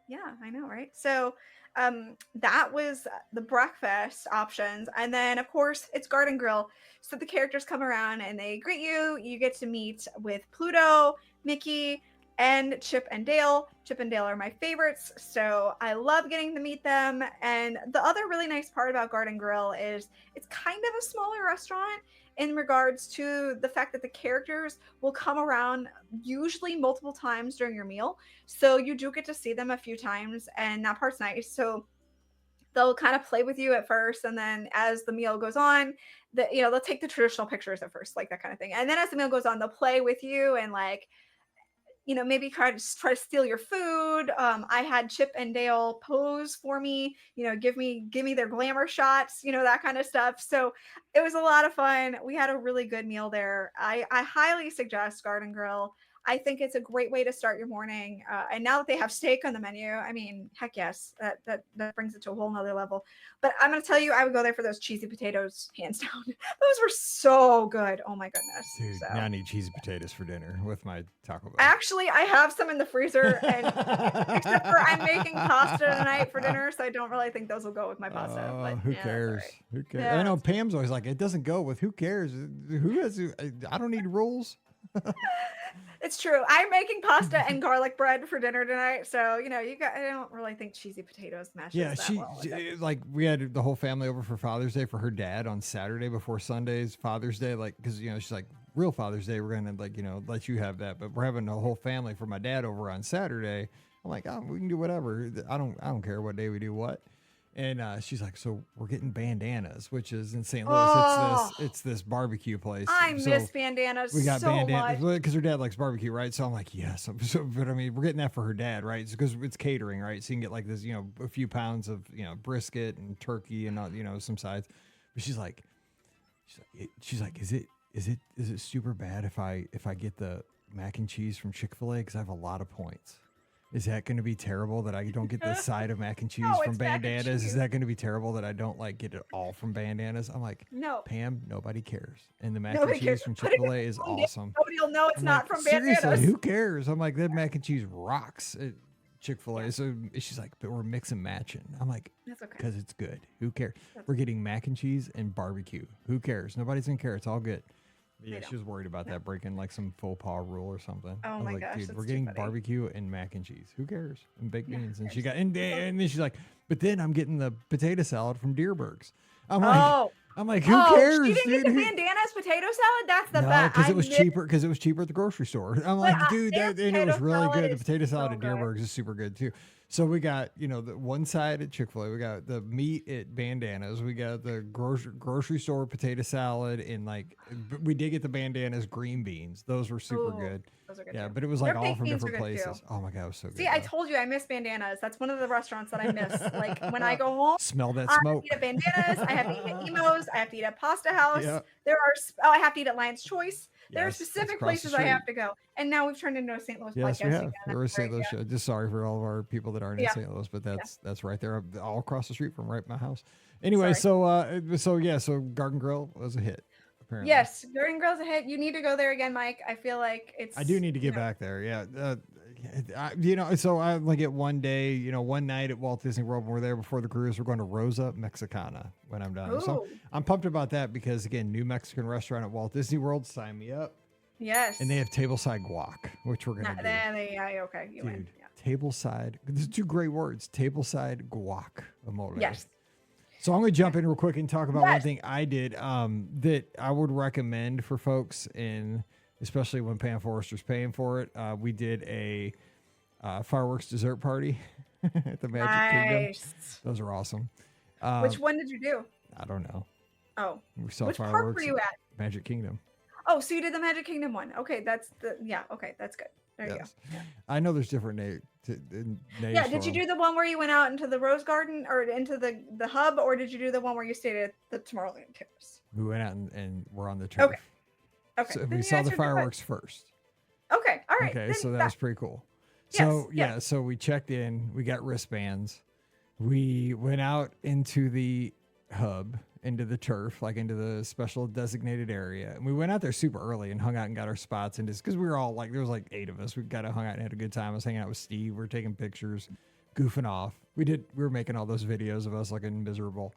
Yeah, I know, right? So that was the breakfast options, and then of course it's Garden Grill. So the characters come around and they greet you. You get to meet with Pluto, Mickey, and Chip and Dale. Chip and Dale are my favorites, so I love getting to meet them. And the other really nice part about Garden Grill is it's kind of a smaller restaurant in regards to the fact that the characters will come around usually multiple times during your meal. So you do get to see them a few times, and that part's nice. So they'll kind of play with you at first, and then as the meal goes on, they'll take the traditional pictures at first, like that kind of thing. And then as the meal goes on, they'll play with you and like, maybe try to steal your food. I had Chip and Dale pose for me, give me their glamour shots, that kind of stuff. So it was a lot of fun. We had a really good meal there. I highly suggest Garden Grill. I think it's a great way to start your morning. And now that they have steak on the menu, I mean, heck yes, that brings it to a whole nother level. But I'm going to tell you, I would go there for those cheesy potatoes, hands down. Those were so good. Oh my goodness. Dude, so. now I need cheesy potatoes for dinner with my Taco Bell. Actually, I have some in the freezer, and except for I'm making pasta tonight for dinner, so I don't really think those will go with my pasta. But who cares? Right. Who cares? Yeah, I know Pam's always like, it doesn't go with. Who cares? Who has? I don't need rules. It's true. I'm making pasta and garlic bread for dinner tonight, so I don't really think cheesy potatoes mashes. Yeah, well like we had the whole family over for Father's Day for her dad on Saturday before Sunday's Father's Day, like because she's like, real Father's Day we're gonna like let you have that, but we're having the whole family for my dad over on Saturday. I'm like, oh, we can do whatever. I don't care what day we do what. And she's like, so we're getting bandanas, which is in St. Louis. Oh, it's this barbecue place. I miss bandanas. We got so bandanas much because her dad likes barbecue, right? So I'm like, yes. But I mean, we're getting that for her dad, right? Because it's catering, right? So you can get like this, a few pounds of brisket and turkey and some sides. But she's like, is it super bad if I get the mac and cheese from Chick-fil-A because I have a lot of points? Is that going to be terrible that I don't get the side of mac and cheese from bandanas? Is that going to be terrible that I don't get it all from bandanas? I'm like, no, Pam, nobody cares. And the mac and cheese from Chick-fil-A is awesome. Nobody will know it's not from bandanas. Seriously, who cares? I'm like, that mac and cheese rocks at Chick-fil-A. Yeah. So she's like, but we're mix and matching. I'm like, that's okay. Because it's good. Who cares? We're getting mac and cheese and barbecue. Who cares? Nobody's going to care. It's all good. Yeah, she was worried about that breaking like some faux pas rule or something. Oh my gosh, dude, we're getting barbecue and mac and cheese. Who cares? And baked beans. And she got and then she's like, but then I'm getting the potato salad from Deerberg's. I'm like, who cares? She didn't get the bandanas potato salad. That's the best. Because it was cheaper. Because it was cheaper at the grocery store. I'm like, dude, and it was really good. The potato salad at Deerberg's is super good too. So we got, the one side at Chick-fil-A, we got the meat at Bandanas, we got the grocery store potato salad, and we did get the Bandanas green beans. Those were super good. Those are good too. But it was like all from different places. Oh my God, it was so good. See, I told you I miss Bandanas. That's one of the restaurants that I miss. Like when I go home, smell that smoke. I have to eat at Bandanas. I have to eat at Emo's. I have to eat at Pasta House. Yeah. I have to eat at Lion's Choice. There are specific places I have to go. And now we've turned into a St. Louis podcast. Yes, we have. We're a St. Louis show. Just sorry for all of our people that aren't in St. Louis, but that's right there, all across the street from right my house. Anyway, so Garden Grill was a hit. Apparently. Yes, Garden Grill's a hit. You need to go there again, Mike. I feel like I do need to get back there. Yeah. So I get one day, one night at Walt Disney World when we're there before the cruise, we're going to Rosa Mexicana when I'm done. Ooh. So I'm pumped about that because, again, new Mexican restaurant at Walt Disney World. Sign me up. Yes. And they have tableside guac, which we're going to do. Okay. You win. Yeah. Tableside. These are two great words. Tableside guacamole. Yes. So I'm going to jump in real quick and talk about one thing I did that I would recommend for folks especially when Pam Forrester's paying for it. We did a fireworks dessert party at the Magic Kingdom. Those are awesome. Which one did you do? I don't know. Oh. We saw Which fireworks park were you at? Magic Kingdom. Oh, so you did the Magic Kingdom one. Okay, that's good. There you go. Yeah. I know there's different names. Yeah, did you do the one where you went out into the Rose Garden or into the hub, or did you do the one where you stayed at the Tomorrowland Terrace? We went out and we're on the turf. Okay. So we saw the fireworks first. Okay, all right. Okay, so that was pretty cool. So so we checked in, we got wristbands. We went out into the hub, into the turf, into the special designated area. And we went out there super early and hung out and got our spots. And just because we were all there was 8 of us, we got to hung out and had a good time. I was hanging out with Steve. We were taking pictures, goofing off. We were making all those videos of us looking miserable.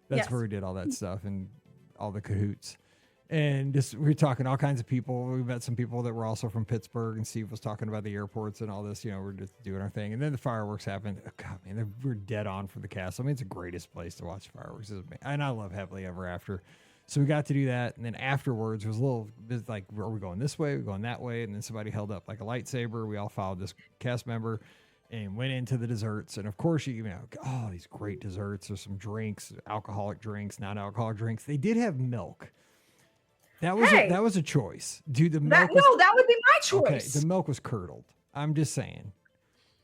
That's where we did all that stuff and all the cahoots. And we were talking to all kinds of people. We met some people that were also from Pittsburgh, and Steve was talking about the airports and all this. We're just doing our thing. And then the fireworks happened. Oh, God, man, we're dead on for the castle. I mean, it's the greatest place to watch fireworks. And I love Happily Ever After. So we got to do that. And then afterwards, it was a little bit are we going this way? Are we going that way? And then somebody held up a lightsaber. We all followed this cast member and went into the desserts. And of course, these great desserts. There's some drinks, alcoholic drinks, non-alcoholic drinks. They did have milk. That was a choice, dude. The milk. That would be my choice. Okay, the milk was curdled. I'm just saying,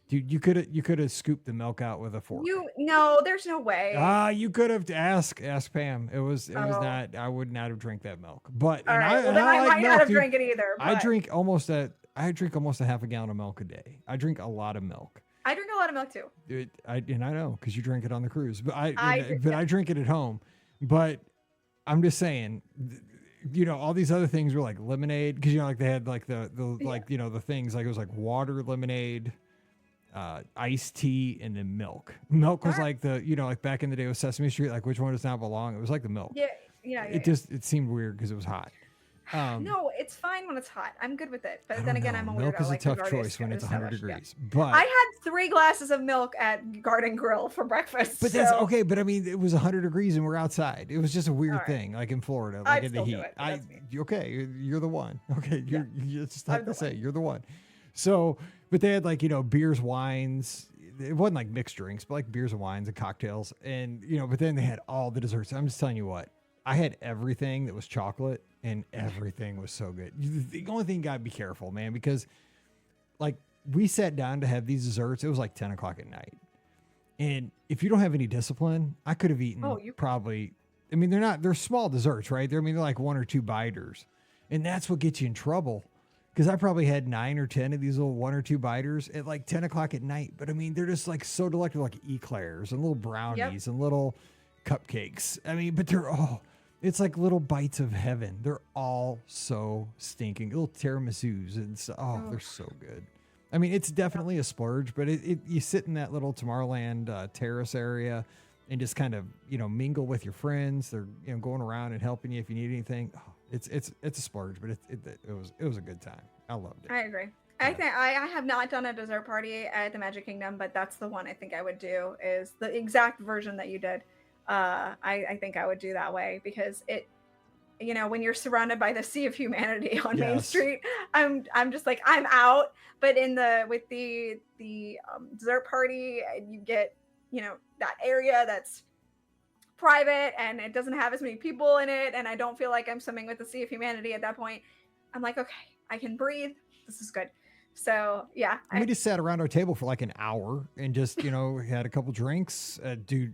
dude. You could have scooped the milk out with a fork. There's no way. You could have asked Pam. It was not. I would not have drank that milk. But I might not have drank it either. I drink almost I drink almost a half a gallon of milk a day. I drink a lot of milk. I drink a lot of milk too. I know because you drink it on the cruise, but I drink it at home. But I'm just saying, all these other things were like lemonade because like they had like the like the things like it was like water, lemonade, iced tea, and then milk. Milk was like the like back in the day with Sesame Street, like which one does not belong? It was like the milk. It seemed weird because it was hot. No, it's fine when it's hot. I'm good with it. But then don't again, know. I'm a weirdo. Milk is a like tough we've choice when it's 100 established, degrees. But I had 3 glasses of milk at Garden Grill for breakfast. But that's okay. But I mean, it was 100 degrees and we're outside. It was just a weird thing, like in Florida, like in the heat. You're the one. Okay, you just have to say you're the one. So, but they had like beers, wines. It wasn't like mixed drinks, but like beers and wines and cocktails, and but then they had all the desserts. I'm just telling you what. I had everything that was chocolate, and everything was so good. The only thing you gotta be careful, man, because like we sat down to have these desserts. It was like 10 o'clock at night. And if you don't have any discipline, I could have eaten probably, I mean, they're small desserts, right? They're like 1 or 2 biters. And that's what gets you in trouble. Because I probably had 9 or 10 of these little 1 or 2 biters at like 10 o'clock at night. But I mean, they're just like so delectable, like eclairs and little brownies and little cupcakes. I mean, but they're all... It's like little bites of heaven. They're all so stinking. Little tiramisus and they're so good. I mean, it's definitely a splurge, but you sit in that little Tomorrowland terrace area and just kind of mingle with your friends. They're going around and helping you if you need anything. Oh, it's a splurge, but it was a good time. I loved it. I agree. Yeah. I think I have not done a dessert party at the Magic Kingdom, but that's the one I think I would do. Is the exact version that you did. I think I would do that way because it, when you're surrounded by the sea of humanity on Main Street, I'm just like, I'm out. But with the dessert party, you get, that area that's private and it doesn't have as many people in it. And I don't feel like I'm swimming with the sea of humanity at that point. I'm like, okay, I can breathe. This is good. So yeah. We just sat around our table for like an hour and just, had a couple drinks, dude.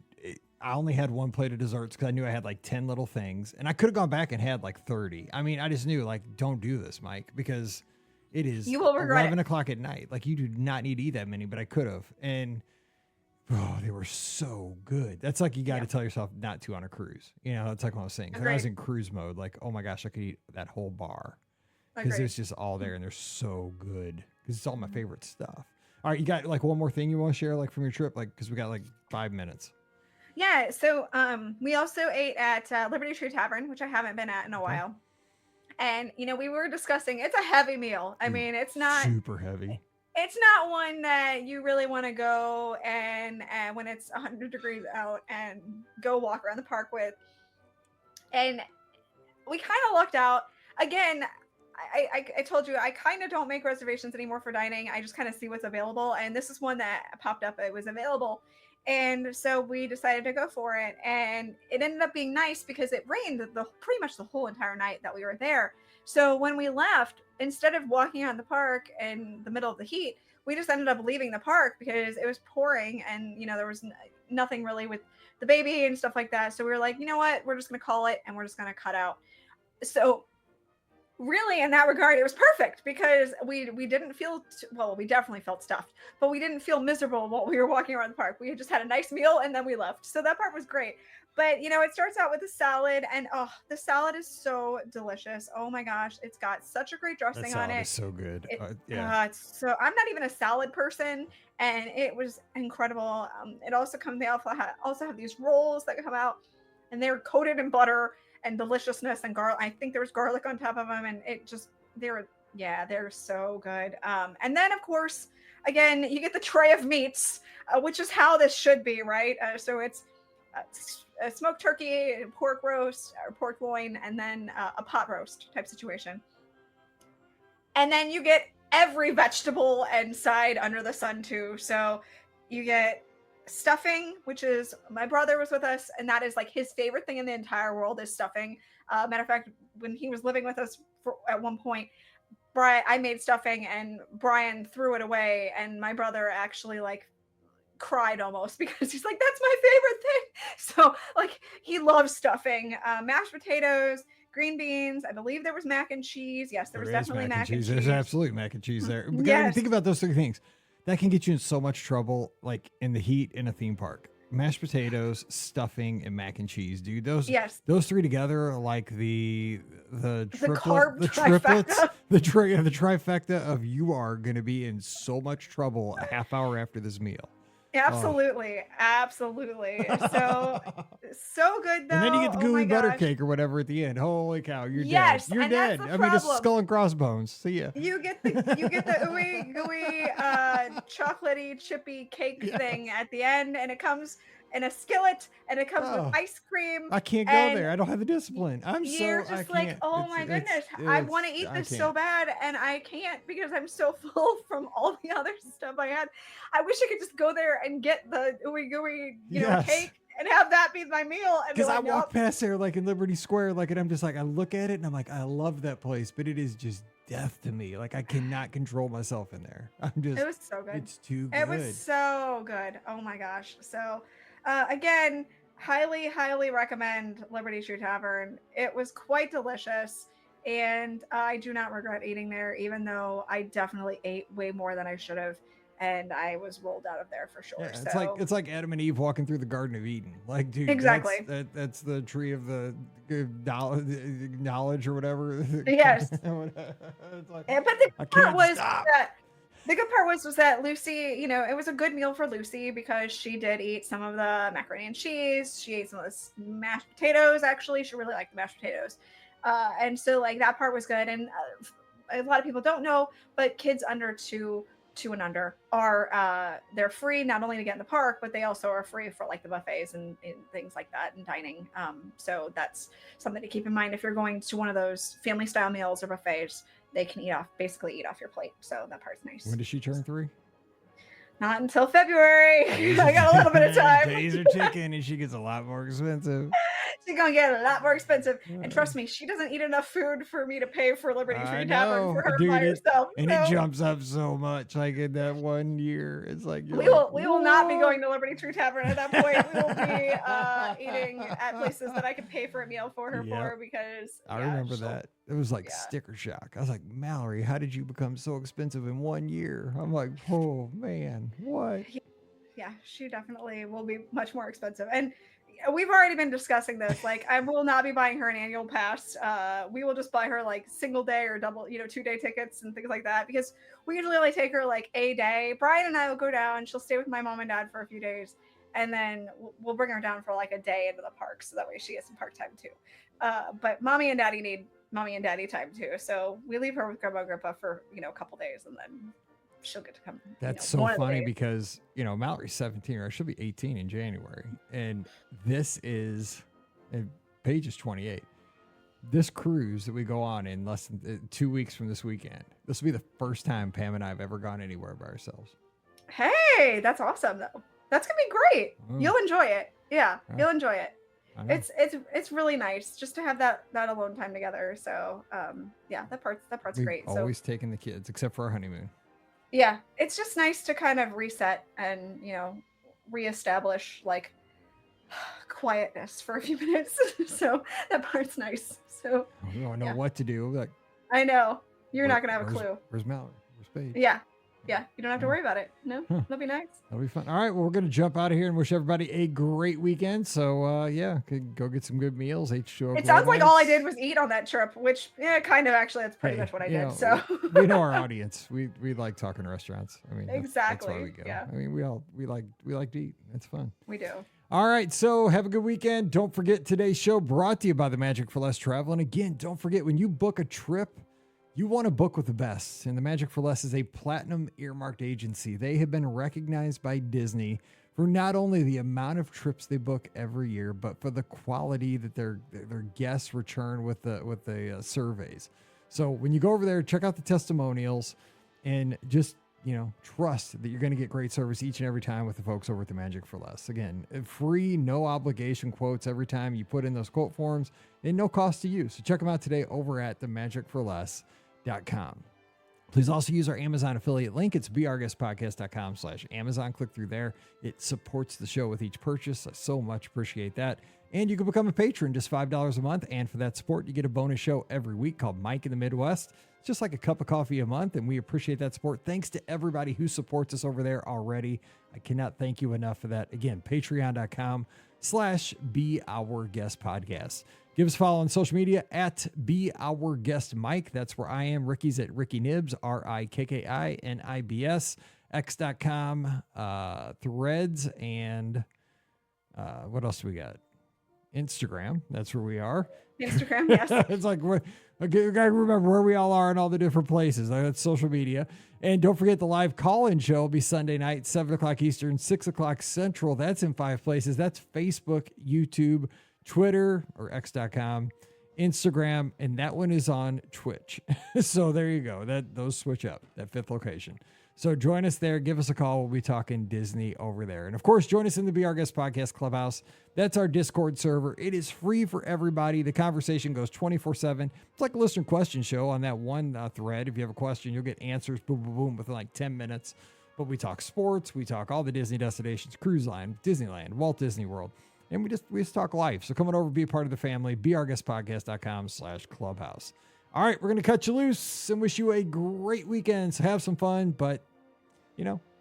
I only had 1 plate of desserts because I knew I had like 10 little things and I could have gone back and had like 30. I mean, I just knew like, don't do this, Mike, because it is you will regret 11 o'clock at night. Like you do not need to eat that many, but I could have. And they were so good. That's like, you got to tell yourself not to on a cruise. It's like one of those things. When I was in cruise mode, like, oh my gosh, I could eat that whole bar because it's just all there and they're so good because it's all my favorite stuff. All right. You got like one more thing you want to share, like from your trip? Like, cause we got like 5 minutes. Yeah, so we also ate at Liberty Tree Tavern, which I haven't been at in a while. And, we were discussing, it's a heavy meal. I mean, it's not super heavy. It's not one that you really want to go and when it's 100 degrees out and go walk around the park with. And we kind of lucked out. Again, I told you, I kind of don't make reservations anymore for dining. I just kind of see what's available. And this is one that popped up. It was available. And so we decided to go for it, and it ended up being nice because it rained pretty much the whole entire night that we were there. So when we left, instead of walking around the park in the middle of the heat, we just ended up leaving the park because it was pouring and, there was nothing really with the baby and stuff like that. So we were like, you know what, we're just going to call it and we're just going to cut out. So really, in that regard, it was perfect because we didn't feel we definitely felt stuffed, but we didn't feel miserable while we were walking around the park. We just had a nice meal and then we left. So that part was great. But it starts out with a salad, and the salad is so delicious. Oh my gosh, it's got such a great dressing on it. It's so good. So I'm not even a salad person, and it was incredible. It also they also have these rolls that come out, and they're coated in butter and deliciousness and garlic. I think there was garlic on top of them, and they're so good. And then of course, again, you get the tray of meats, which is how this should be, right? So it's a smoked turkey, pork roast, or pork loin, and then a pot roast type situation. And then you get every vegetable and side under the sun too. So you get stuffing, which is, my brother was with us, and that is like his favorite thing in the entire world is stuffing. Matter of fact, when he was living with us at one point, I made stuffing and Brian threw it away, and my brother actually cried almost because he's like, that's my favorite thing. So like he loves stuffing, mashed potatoes, green beans. I believe there was mac and cheese. Yes, there was definitely mac and cheese. There's absolutely mac and cheese there. Because Yes. think about those three things. That can get you in so much trouble, like in the heat in a theme park. Mashed potatoes, stuffing, and mac and cheese, dude. Those three together are like the trifecta of you are going to be in so much trouble a half hour after this meal. Absolutely. So good though. And then you get the gooey butter cake or whatever at the end. Holy cow, you're dead. You're dead. I mean, it's skull and crossbones. See ya. You get the ooey gooey chocolatey chippy cake thing at the end, and it comes in a skillet, and it comes with ice cream. I can't go there. I don't have the discipline. You're just like, oh my goodness, I want to eat this so bad, and I can't because I'm so full from all the other stuff I had. I wish I could just go there and get the ooey gooey, cake and have that be my meal. Because I walk past there like in Liberty Square, like, and I'm just like, I look at it and I'm like, I love that place, but it is just death to me. Like I cannot control myself in there. It was so good. It's too good. It was so good. Oh my gosh. So again, highly recommend Liberty Tree Tavern. It was quite delicious, and I do not regret eating there, even though I definitely ate way more than I should have, and I was rolled out of there for sure. Yeah, it's like Adam and Eve walking through the Garden of Eden. Like, dude, exactly. That's the tree of the knowledge or whatever. Yes. But the part was stop. The good part was that Lucy, it was a good meal for Lucy because she did eat some of the macaroni and cheese. She ate some of the mashed potatoes. Actually, she really liked the mashed potatoes. And so like that part was good. And a lot of people don't know, but kids under two and under are, they're free not only to get in the park, but they also are free for like the buffets and things like that and dining. So that's something to keep in mind if you're going to one of those family style meals or buffets. They can basically eat off your plate. So that part's nice. When does she turn 3? Not until February. I got a little bit of time. Days are ticking and she gets a lot more expensive. She's going to get a lot more expensive. And trust me, she doesn't eat enough food for me to pay for Liberty Tree Tavern for her by herself. And it jumps up so much. Like in that 1 year, it's like, we will not be going to Liberty Tree Tavern at that point. We will be eating at places that I can pay for a meal for her for, because I remember that. It was like sticker shock. I was like, Mallory, how did you become so expensive in 1 year? I'm like, oh man, what? Yeah, she definitely will be much more expensive. And we've already been discussing this. Like, I will not be buying her an annual pass. We will just buy her like single day or double, 2-day tickets and things like that, because we usually only take her like a day. Brian and I will go down. She'll stay with my mom and dad for a few days, and then we'll bring her down for like a day into the park, so that way she gets some park time too. But mommy and daddy need mommy and daddy time too. So we leave her with grandma and grandpa for, a couple days, and then she'll get to come. That's so funny because, Mallory's 17, or she'll be 18 in January. And this is, Paige is 28. This cruise that we go on in less than 2 weeks from this weekend, this will be the first time Pam and I have ever gone anywhere by ourselves. Hey, that's awesome though. That's going to be great. You'll enjoy it. Yeah, you'll enjoy it. It's really nice just to have that alone time together. So that part's great. Always taking the kids, except for our honeymoon. Yeah, it's just nice to kind of reset and reestablish like quietness for a few minutes. So that part's nice. So we don't know what to do. Like, I know you're not gonna have a clue. Where's Mallory? Where's Paige? Yeah, you don't have to worry about it. No, that'll be nice. That'll be fun. All right, well, we're going to jump out of here and wish everybody a great weekend. So, go get some good meals. H2O. It sounds like all I did was eat on that trip, which, kind of actually, that's pretty much what I did. So we know our audience. We like talking restaurants. I mean, exactly. That's why we go. Yeah. I mean, we like to eat. It's fun. We do. All right, so have a good weekend. Don't forget today's show brought to you by the Magic for Less Travel. And again, don't forget, when you book a trip, you want to book with the best, and the Magic for Less is a platinum earmarked agency. They have been recognized by Disney for not only the amount of trips they book every year, but for the quality that their guests return with the surveys. So when you go over there, check out the testimonials, and just trust that you're going to get great service each and every time with the folks over at the Magic for Less. Again, free, no obligation quotes every time you put in those quote forms, and no cost to you. So check them out today over at themagicforless.com. Please also use our Amazon affiliate link. It's beourguestpodcast.com/Amazon. Click through there. It supports the show with each purchase. I so much appreciate that. And you can become a patron, just $5 a month. And for that support, you get a bonus show every week called Mike in the Midwest. It's just like a cup of coffee a month, and we appreciate that support. Thanks to everybody who supports us over there already. I cannot thank you enough for that. Again, patreon.com/beourguestpodcast. Give us a follow on social media at Be Our Guest Mike. That's where I am. Ricky's at Ricky Nibs, RIKKINIBS. X.com, Threads, and what else do we got? Instagram. That's where we are. Instagram, yes. It's like, we gotta remember where we all are in all the different places. That's social media. And don't forget the live call-in show will be Sunday night, 7 o'clock Eastern, 6 o'clock Central. That's in 5 places. That's Facebook, YouTube, Twitter, or X.com, Instagram, and that one is on Twitch. So there you go. Those switch up, that 5th location. So join us there. Give us a call. We'll be talking Disney over there. And of course, join us in the Be Our Guest Podcast Clubhouse. That's our Discord server. It is free for everybody. The conversation goes 24/7. It's like a listener question show on that one thread. If you have a question, you'll get answers, boom, boom, boom, within like 10 minutes. But we talk sports. We talk all the Disney destinations, Cruise Line, Disneyland, Walt Disney World. And we just talk life. So come on over, be a part of the family. beourguestpodcast.com/clubhouse. All right, we're going to cut you loose and wish you a great weekend. So have some fun, but,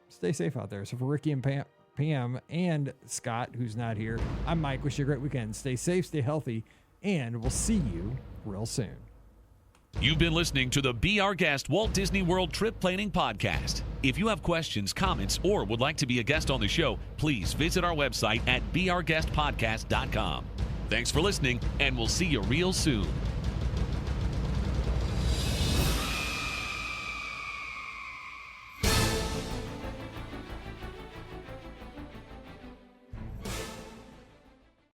stay safe out there. So for Ricky and Pam and Scott, who's not here, I'm Mike. Wish you a great weekend. Stay safe, stay healthy, and we'll see you real soon. You've been listening to the Be Our Guest Walt Disney World Trip Planning Podcast. If you have questions, comments, or would like to be a guest on the show, please visit our website at beourguestpodcast.com. Thanks for listening, and we'll see you real soon.